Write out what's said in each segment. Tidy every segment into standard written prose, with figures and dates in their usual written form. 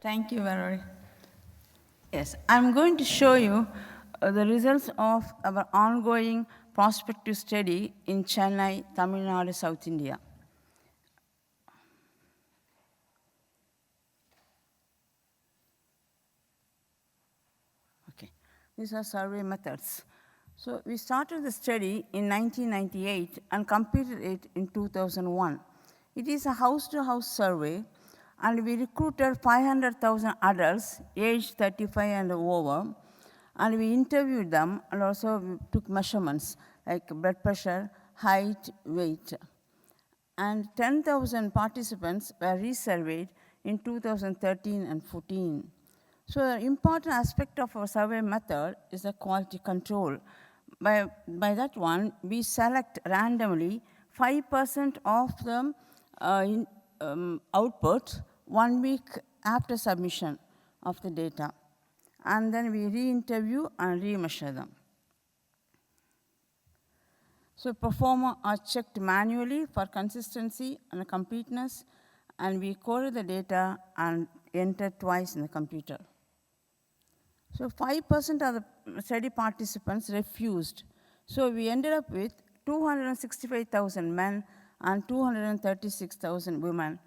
Thank you, Valerie. Yes, I'm going to show you the results of our ongoing prospective study in Chennai, Tamil Nadu, South India. Okay, these are survey methods. So we started the study in 1998 and completed it in 2001. It is a house-to-house survey, and we recruited 500,000 adults aged 35 and over, and we interviewed them, and also we took measurements like blood pressure, height, weight. And 10,000 participants were resurveyed in 2013 and 14. So an important aspect of our survey method is the quality control. By that one, we select randomly 5% of the output 1 week after submission of the data. And then we re-interview and re-measure them. So performers are checked manually for consistency and completeness, and we coded the data and entered twice in the computer. So 5% of the study participants refused. So we ended up with 265,000 men and 236,000 women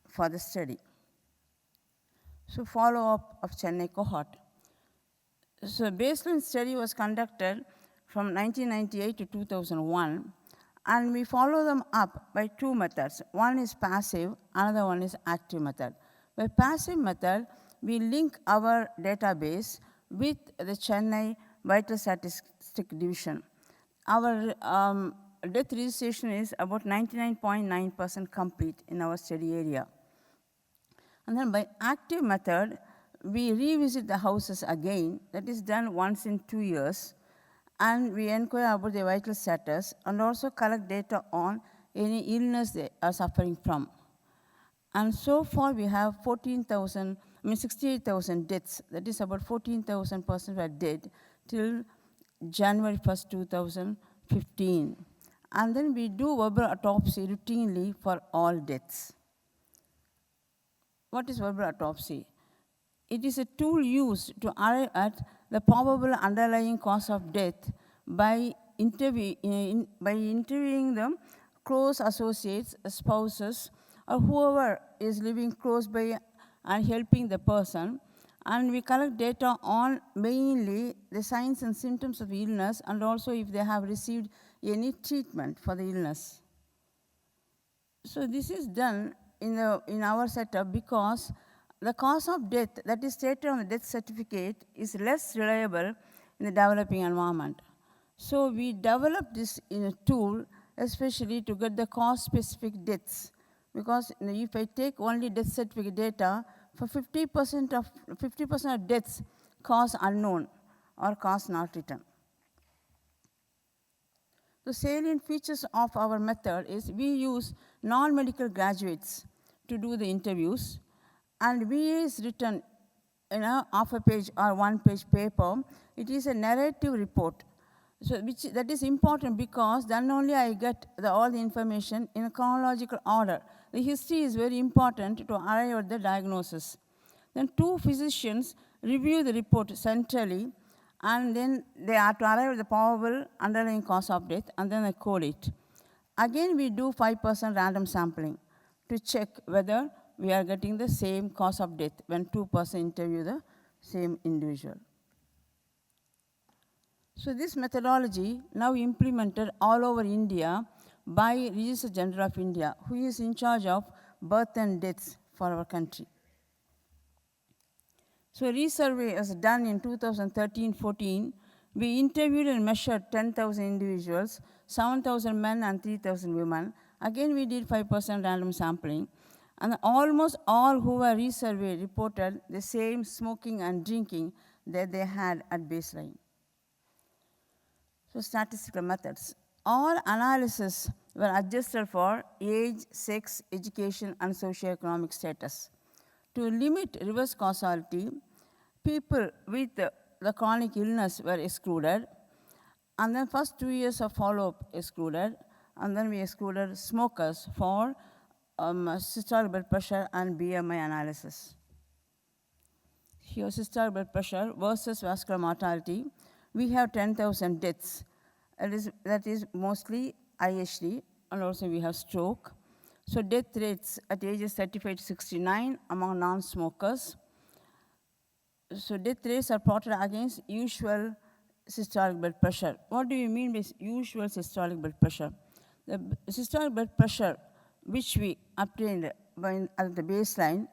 for the study. So follow-up of Chennai cohort. So baseline study was conducted from 1998 to 2001, and we follow them up by two methods. One is passive, another one is active method. By passive method, we link our database with the Chennai Vital Statistic Division. Our death registration is about 99.9% complete in our study area. And then by active method, we revisit the houses again. That is done once in 2 years. And we inquire about the vital status and also collect data on any illness they are suffering from. And so far we have 68,000 deaths. That is about 14,000 persons were dead till January 1st, 2015. And then we do verbal autopsy routinely for all deaths. What is verbal autopsy? It is a tool used to arrive at the probable underlying cause of death by interviewing the close associates, spouses, or whoever is living close by and helping the person. And we collect data on mainly the signs and symptoms of illness, and also if they have received any treatment for the illness. So this is done in our setup because the cause of death that is stated on the death certificate is less reliable in the developing environment. So we developed this in a tool especially to get the cause-specific deaths, because if I take only death certificate data, for 50% of deaths, cause unknown or cause not written. The salient features of our method is we use non-medical graduates to do the interviews, and VA is written in a half a page or 1 page paper. It is a narrative report. So that is important because then only I get all the information in a chronological order. The history is very important to arrive at the diagnosis. Then 2 physicians review the report centrally, and then they are to arrive at the probable underlying cause of death, and then they code it. Again, we do 5% random sampling to check whether we are getting the same cause of death when 2% interview the same individual. So this methodology now implemented all over India by Registrar General of India, who is in charge of birth and deaths for our country. So resurvey was done in 2013-14. We interviewed and measured 10,000 individuals, 7,000 men and 3,000 women. Again, we did 5% random sampling. And almost all who were resurveyed reported the same smoking and drinking that they had at baseline. So statistical methods. All analyses were adjusted for age, sex, education, and socioeconomic status. To limit reverse causality, people with the chronic illness were excluded, and then first 2 years of follow-up excluded, and then we excluded smokers for systolic blood pressure and BMI analysis. Here, systolic blood pressure versus vascular mortality. We have 10,000 deaths. That is mostly IHD, and also we have stroke. So death rates at ages 35 to 69 among non-smokers. So death rates are plotted against usual systolic blood pressure. What do you mean by usual systolic blood pressure? The systolic blood pressure which we obtained at the baseline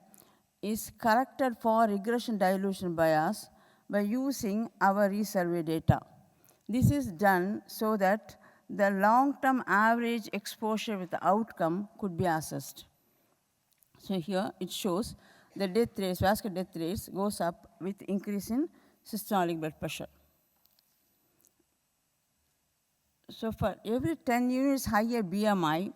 is corrected for regression dilution bias by using our resurvey data. This is done so that the long-term average exposure with the outcome could be assessed. So here it shows the death rates, vascular death rates goes up with increase in systolic blood pressure. So for every 10 units higher BMI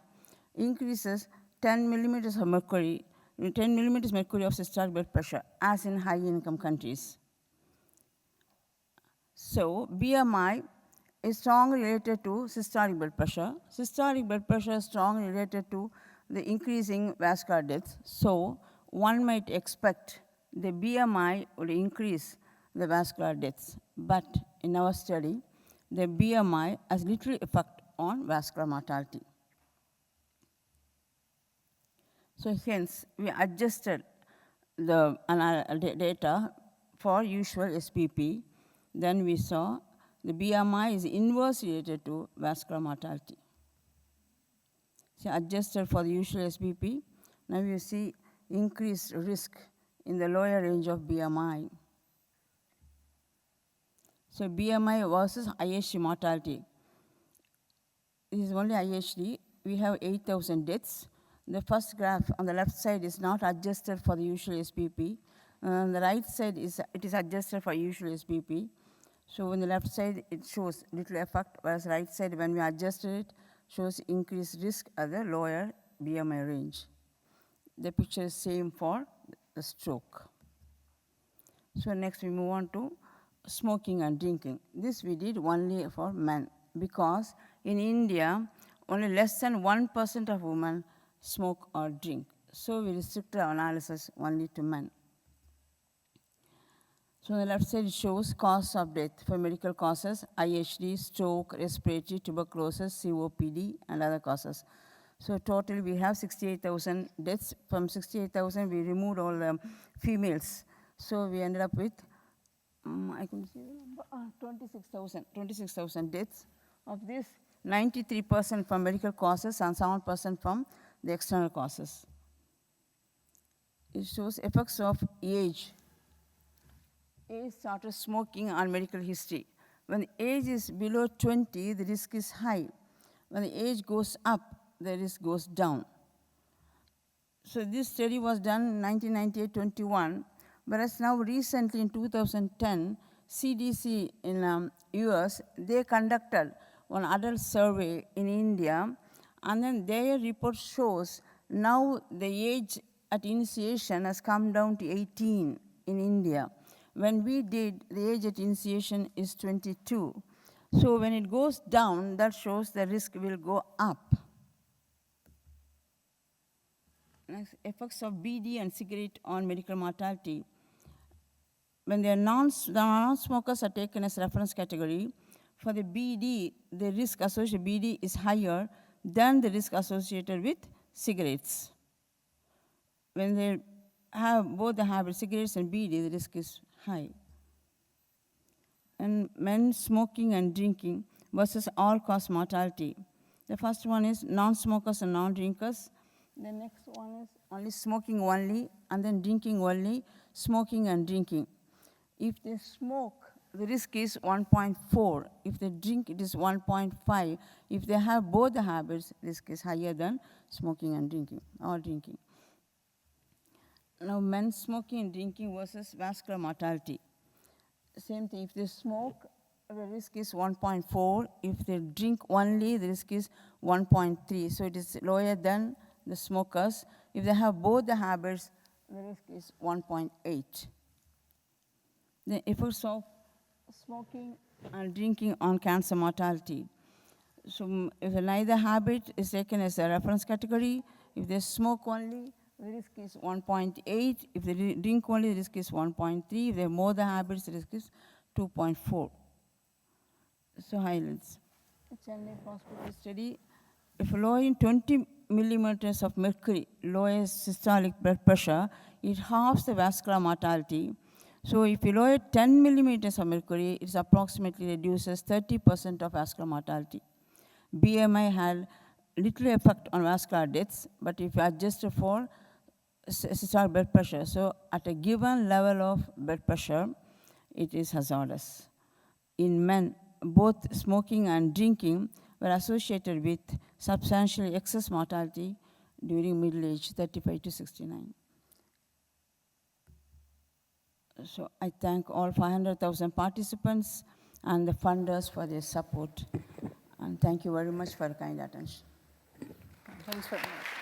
increases 10 millimeters of mercury, 10 millimeters mercury of systolic blood pressure, as in high-income countries. So BMI is strongly related to systolic blood pressure. Systolic blood pressure is strongly related to the increasing vascular death. So one might expect the BMI would increase the vascular deaths. But in our study, the BMI has little effect on vascular mortality. So hence, we adjusted the data for usual SPP. Then we saw the BMI is inversely related to vascular mortality. So adjusted for the usual SPP, now you see increased risk in the lower range of BMI. So BMI versus IHD mortality. This is only IHD. We have 8,000 deaths. The first graph on the left side is not adjusted for the usual SPP. On the right side, it is adjusted for usual SPP. So on the left side, it shows little effect, whereas right side, when we adjusted it, shows increased risk at the lower BMI range. The picture is same for the stroke. So next we move on to smoking and drinking. This we did only for men, because in India, only less than 1% of women smoke or drink. So we restricted our analysis only to men. So on the left side, it shows cause of death for medical causes: IHD, stroke, respiratory, tuberculosis, COPD, and other causes. So total, we have 68,000 deaths. From 68,000, we removed all the females. So we ended up with, I can see, 26,000 deaths. Of this, 93% from medical causes and 7% from the external causes. It shows effects of age. Age started smoking on medical history. When the age is below 20, the risk is high. When the age goes up, the risk goes down. So this study was done in 1998-21, whereas now recently in 2010, CDC in US, they conducted one adult survey in India, and then their report shows now the age at initiation has come down to 18 in India. When we did, the age at initiation is 22. So when it goes down, that shows the risk will go up. Next, effects of BD and cigarette on medical mortality. When the non-smokers are taken as reference category, for the BD, the risk associated with BD is higher than the risk associated with cigarettes. When they have both the habit, cigarettes and BD, the risk is high. And men smoking and drinking versus all-cause mortality. The first one is non-smokers and non-drinkers. The next one is only smoking only, and then drinking only, smoking and drinking. If they smoke, the risk is 1.4. If they drink, it is 1.5. If they have both the habits, risk is higher than smoking and drinking, or drinking. Now, men smoking and drinking versus vascular mortality. Same thing, if they smoke, the risk is 1.4. If they drink only, the risk is 1.3. So it is lower than the smokers. If they have both the habits, the risk is 1.8. The effects of smoking and drinking on cancer mortality. So if neither habit is taken as a reference category, if they smoke only, the risk is 1.8. If they drink only, the risk is 1.3. If they have more the habits, the risk is 2.4. So highlights. Chennai hospital study. If lowering 20 millimeters of mercury lowers systolic blood pressure, it halves the vascular mortality. So if you lower 10 millimeters of mercury, it approximately reduces 30% of vascular mortality. BMI had little effect on vascular deaths, but if you adjust for systolic blood pressure, so at a given level of blood pressure, it is hazardous. In men, both smoking and drinking were associated with substantial excess mortality during middle age, 35 to 69. So I thank all 500,000 participants and the funders for their support. And thank you very much for your kind attention. Thanks very much.